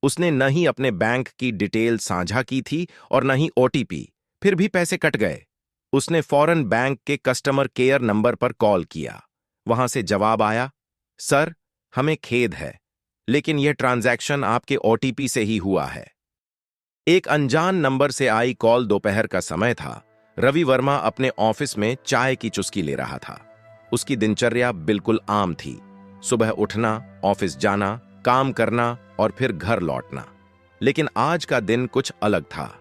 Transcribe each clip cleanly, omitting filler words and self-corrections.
उसने न ही अपने बैंक की डिटेल साझा की थी और न ही ओटीपी, फिर भी पैसे कट गए। उसने फौरन बैंक के कस्टमर केयर नंबर पर कॉल किया। वहां से जवाब आया, सर, हमें खेद है, लेकिन यह ट्रांजैक्शन आपके ओटीपी से ही हुआ है। एक अनजान नंबर से आई कॉल। दोपहर का समय था। रवि वर्मा अपने ऑफिस में चाय की चुस्की ले रहा था। उसकी दिनचर्या बिल्कुल आम थी। सुबह उठना, ऑफिस जाना, काम करना और फिर घर लौटना। लेकिन आज का दिन कुछ अलग था।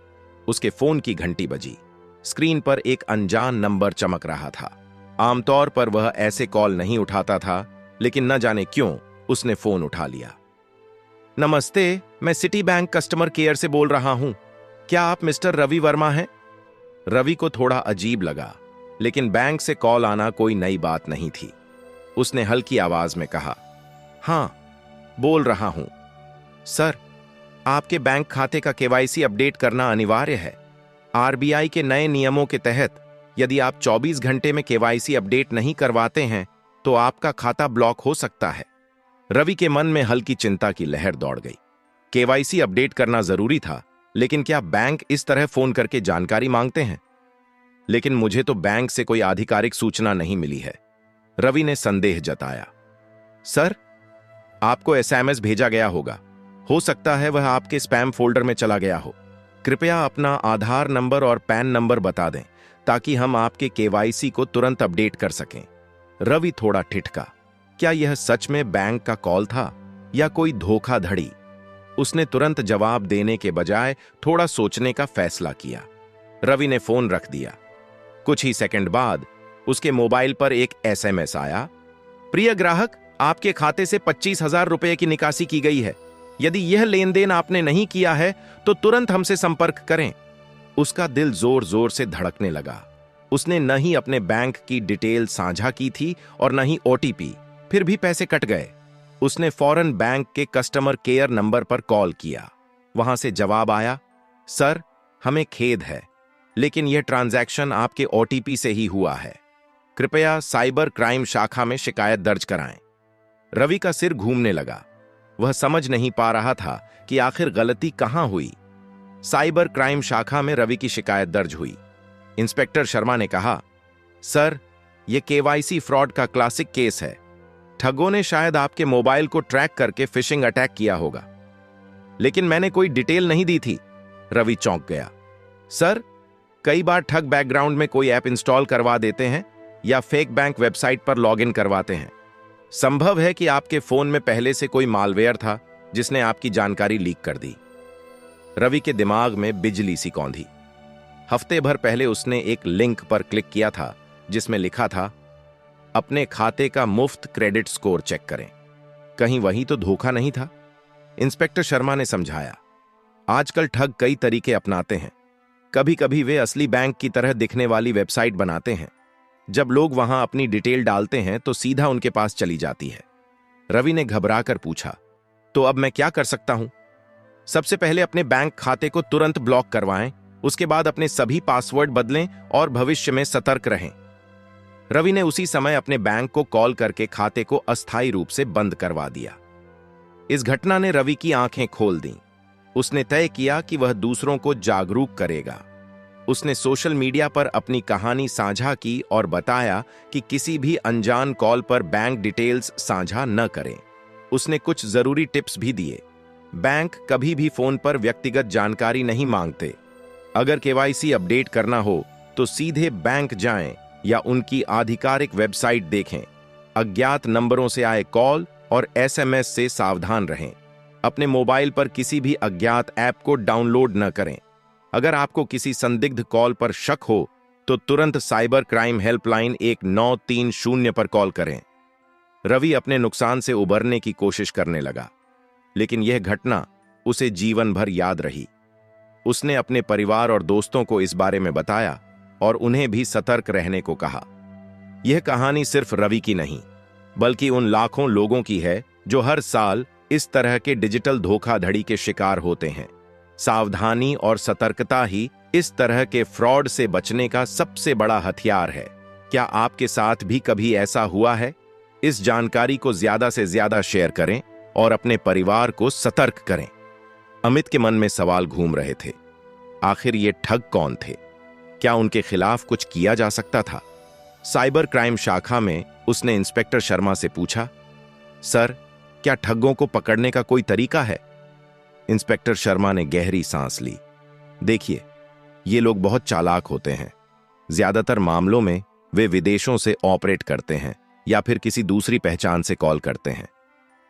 उसके फोन की घंटी बजी। स्क्रीन पर एक अनजान नंबर चमक रहा था। आमतौर पर वह ऐसे कॉल नहीं उठाता था, लेकिन न जाने क्यों उसने फोन उठा लिया। नमस्ते, मैं सिटी बैंक कस्टमर केयर से बोल रहा हूं। क्या आप मिस्टर रवि वर्मा हैं? रवि को थोड़ा अजीब लगा, लेकिन बैंक से कॉल आना कोई नई बात नहीं थी। उसने हल्की आवाज में कहा, हां, बोल रहा हूं। सर, आपके बैंक खाते का केवाईसी अपडेट करना अनिवार्य है। आरबीआई के नए नियमों के तहत यदि आप 24 घंटे में केवाईसी अपडेट नहीं करवाते हैं तो आपका खाता ब्लॉक हो सकता है। रवि के मन में हल्की चिंता की लहर दौड़ गई। केवाईसी अपडेट करना जरूरी था, लेकिन क्या बैंक इस तरह फोन करके जानकारी मांगते हैं? लेकिन मुझे तो बैंक से कोई आधिकारिक सूचना नहीं मिली है। रवि ने संदेह जताया। सर, आपको एसएमएस भेजा गया होगा। हो सकता है वह आपके स्पैम फोल्डर में चला गया हो। कृपया अपना आधार नंबर और पैन नंबर बता दें ताकि हम आपके केवाईसी को तुरंत अपडेट कर सकें। रवि थोड़ा ठिठका। क्या यह सच में बैंक का कॉल था या कोई धोखाधड़ी? उसने तुरंत जवाब देने के बजाय थोड़ा सोचने का फैसला किया। रवि ने फोन रख दिया। कुछ ही सेकंड बाद उसके मोबाइल पर एक एसएमएस आया। प्रिय ग्राहक, आपके खाते से 25,000 रुपए की निकासी की गई है। यदि यह लेन देन आपने नहीं किया है तो तुरंत हमसे संपर्क करें। उसका दिल जोर जोर से धड़कने लगा। उसने न ही अपने बैंक की डिटेल साझा की थी और न ही ओटीपी, फिर भी पैसे कट गए। उसने फौरन बैंक के कस्टमर केयर नंबर पर कॉल किया। वहां से जवाब आया, सर, हमें खेद है, लेकिन यह ट्रांजैक्शन आपके ओटीपी से ही हुआ है। कृपया साइबर क्राइम शाखा में शिकायत दर्ज कराएं। रवि का सिर घूमने लगा। वह समझ नहीं पा रहा था कि आखिर गलती कहां हुई। साइबर क्राइम शाखा में रवि की शिकायत दर्ज हुई। इंस्पेक्टर शर्मा ने कहा, सर, यह केवाईसी फ्रॉड का क्लासिक केस है। ठगों ने शायद आपके मोबाइल को ट्रैक करके फिशिंग अटैक किया होगा। लेकिन मैंने कोई डिटेल नहीं दी थी। रवि चौंक गया। सर, कई बार ठग बैकग्राउंड में कोई ऐप इंस्टॉल करवा देते हैं या फेक बैंक वेबसाइट पर लॉगिन करवाते हैं। संभव है कि आपके फोन में पहले से कोई मालवेयर था जिसने आपकी जानकारी लीक कर दी। रवि के दिमाग में बिजली सी कौंधी। हफ्ते भर पहले उसने एक लिंक पर क्लिक किया था जिसमें लिखा था, अपने खाते का मुफ्त क्रेडिट स्कोर चेक करें। कहीं वही तो धोखा नहीं था? इंस्पेक्टर शर्मा ने समझाया, आजकल ठग कई तरीके अपनाते हैं। कभी कभी वे असली बैंक की तरह दिखने वाली वेबसाइट बनाते हैं। जब लोग वहां अपनी डिटेल डालते हैं तो सीधा उनके पास चली जाती है। रवि ने घबराकर पूछा, तो अब मैं क्या कर सकता हूं? सबसे पहले अपने बैंक खाते को तुरंत ब्लॉक करवाएं, उसके बाद अपने सभी पासवर्ड बदलें और भविष्य में सतर्क रहें। रवि ने उसी समय अपने बैंक को कॉल करके खाते को अस्थायी रूप से बंद करवा दिया। इस घटना ने रवि की आंखें खोल दी। उसने तय किया कि वह दूसरों को जागरूक करेगा। उसने सोशल मीडिया पर अपनी कहानी साझा की और बताया कि किसी भी अनजान कॉल पर बैंक डिटेल्स साझा न करें। उसने कुछ जरूरी टिप्स भी दिए। बैंक कभी भी फोन पर व्यक्तिगत जानकारी नहीं मांगते। अगर केवाईसी अपडेट करना हो तो सीधे बैंक जाएं या उनकी आधिकारिक वेबसाइट देखें। अज्ञात नंबरों से आए कॉल और एसएमएस से सावधान रहें। अपने मोबाइल पर किसी भी अज्ञात ऐप को डाउनलोड न करें। अगर आपको किसी संदिग्ध कॉल पर शक हो तो तुरंत साइबर क्राइम हेल्पलाइन 1930 पर कॉल करें। रवि अपने नुकसान से उबरने की कोशिश करने लगा, लेकिन यह घटना उसे जीवन भर याद रही। उसने अपने परिवार और दोस्तों को इस बारे में बताया और उन्हें भी सतर्क रहने को कहा। यह कहानी सिर्फ रवि की नहीं, बल्कि उन लाखों लोगों की है जो हर साल इस तरह के डिजिटल धोखाधड़ी के शिकार होते हैं। सावधानी और सतर्कता ही इस तरह के फ्रॉड से बचने का सबसे बड़ा हथियार है। क्या आपके साथ भी कभी ऐसा हुआ है? इस जानकारी को ज्यादा से ज्यादा शेयर करें और अपने परिवार को सतर्क करें। अमित के मन में सवाल घूम रहे थे। आखिर ये ठग कौन थे? क्या उनके खिलाफ कुछ किया जा सकता था? साइबर क्राइम शाखा में उसने इंस्पेक्टर शर्मा से पूछा, सर, क्या ठगों को पकड़ने का कोई तरीका है? इंस्पेक्टर शर्मा ने गहरी सांस ली। देखिए, ये लोग बहुत चालाक होते हैं। ज्यादातर मामलों में वे विदेशों से ऑपरेट करते हैं या फिर किसी दूसरी पहचान से कॉल करते हैं।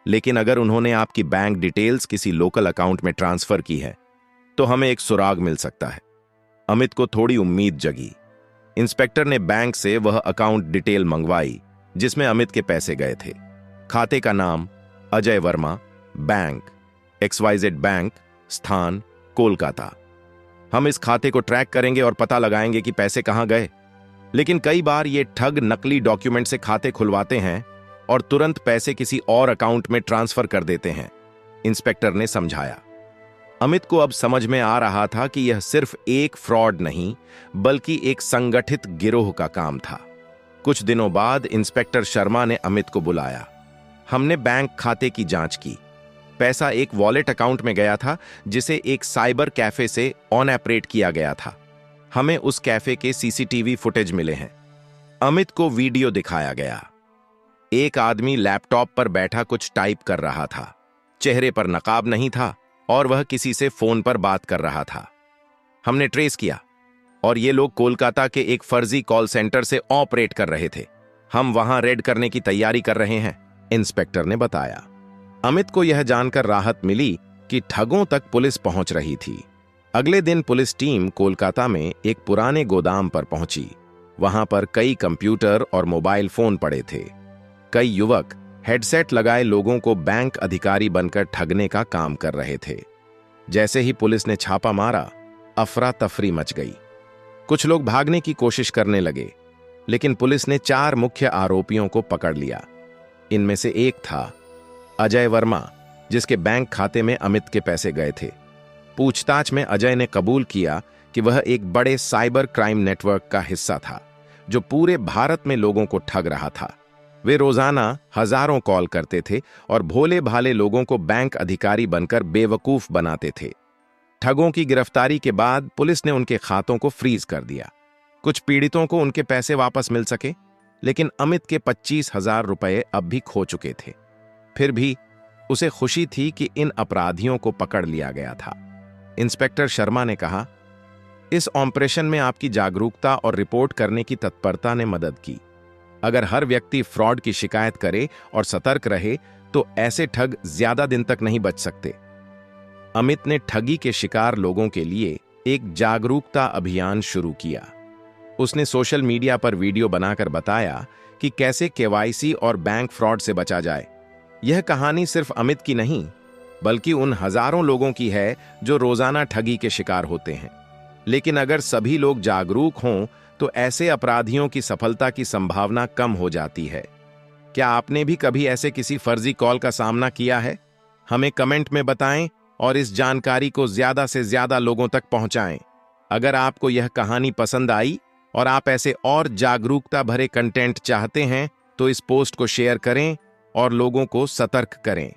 लेकिन अगर उन्होंने आपकी बैंक डिटेल्स किसी लोकल अकाउंट में ट्रांसफर की है तो हमें एक सुराग मिल सकता है। अमित को थोड़ी उम्मीद जगी। इंस्पेक्टर ने बैंक से वह अकाउंट डिटेल मंगवाई जिसमें अमित के पैसे गए थे। खाते का नाम Ajay Verma, bank XYZ bank, स्थान कोलकाता। हम इस खाते को ट्रैक करेंगे और पता लगाएंगे कि पैसे कहां गए। लेकिन कई बार ये ठग नकली डॉक्यूमेंट से खाते खुलवाते हैं और तुरंत पैसे किसी और अकाउंट में ट्रांसफर कर देते हैं, इंस्पेक्टर ने समझाया। अमित को अब समझ में आ रहा था कि यह सिर्फ एक फ्रॉड नहीं बल्कि एक संगठित गिरोह का काम था। कुछ दिनों बाद इंस्पेक्टर शर्मा ने अमित को बुलाया। हमने बैंक खाते की जांच की। पैसा एक वॉलेट अकाउंट में गया था जिसे एक साइबर कैफे से ऑन ऑपरेट किया गया था। हमें उस कैफे के CCTV फुटेज मिले हैं। अमित को वीडियो दिखाया गया। एक आदमी लैपटॉप पर बैठा कुछ टाइप कर रहा था। चेहरे पर नकाब नहीं था और वह किसी से फोन पर बात कर रहा था। हमने ट्रेस किया और ये लोग कोलकाता के एक फर्जी कॉल सेंटर से ऑपरेट कर रहे थे। हम वहां रेड करने की तैयारी कर रहे हैं, इंस्पेक्टर ने बताया। अमित को यह जानकर राहत मिली कि ठगों तक पुलिस पहुंच रही थी। अगले दिन पुलिस टीम कोलकाता में एक पुराने गोदाम पर पहुंची। वहां पर कई कंप्यूटर और मोबाइल फोन पड़े थे। कई युवक हेडसेट लगाए लोगों को बैंक अधिकारी बनकर ठगने का काम कर रहे थे। जैसे ही पुलिस ने छापा मारा, अफरा तफरी मच गई। कुछ लोग भागने की कोशिश करने लगे, लेकिन पुलिस ने 4 मुख्य आरोपियों को पकड़ लिया। इनमें से एक था अजय वर्मा, जिसके बैंक खाते में अमित के पैसे गए थे। पूछताछ में अजय ने कबूल किया कि वह एक बड़े साइबर क्राइम नेटवर्क का हिस्सा था जो पूरे भारत में लोगों को ठग रहा था। वे रोजाना हजारों कॉल करते थे और भोले भाले लोगों को बैंक अधिकारी बनकर बेवकूफ बनाते थे। ठगों की गिरफ्तारी के बाद पुलिस ने उनके खातों को फ्रीज कर दिया। कुछ पीड़ितों को उनके पैसे वापस मिल सके, लेकिन अमित के 25,000 रुपए अब भी खो चुके थे। फिर भी उसे खुशी थी कि इन अपराधियों को पकड़ लिया गया था। इंस्पेक्टर शर्मा ने कहा, इस ऑपरेशन में आपकी जागरूकता और रिपोर्ट करने की तत्परता ने मदद की। अगर हर व्यक्ति फ्रॉड की शिकायत करे और सतर्क रहे तो ऐसे ठग ज्यादा दिन तक नहीं बच सकते। अमित ने ठगी के शिकार लोगों के लिए एक जागरूकता अभियान शुरू किया। उसने सोशल मीडिया पर वीडियो बनाकर बताया कि कैसे KYC और बैंक फ्रॉड से बचा जाए। यह कहानी सिर्फ अमित की नहीं, बल्कि उन हजारों लोगों की है जो रोजाना ठगी के शिकार होते हैं। लेकिन अगर सभी लोग जागरूक हों तो ऐसे अपराधियों की सफलता की संभावना कम हो जाती है। क्या आपने भी कभी ऐसे किसी फर्जी कॉल का सामना किया है? हमें कमेंट में बताएं और इस जानकारी को ज्यादा से ज्यादा लोगों तक पहुंचाएं। अगर आपको यह कहानी पसंद आई और आप ऐसे और जागरूकता भरे कंटेंट चाहते हैं तो इस पोस्ट को शेयर करें और लोगों को सतर्क करें।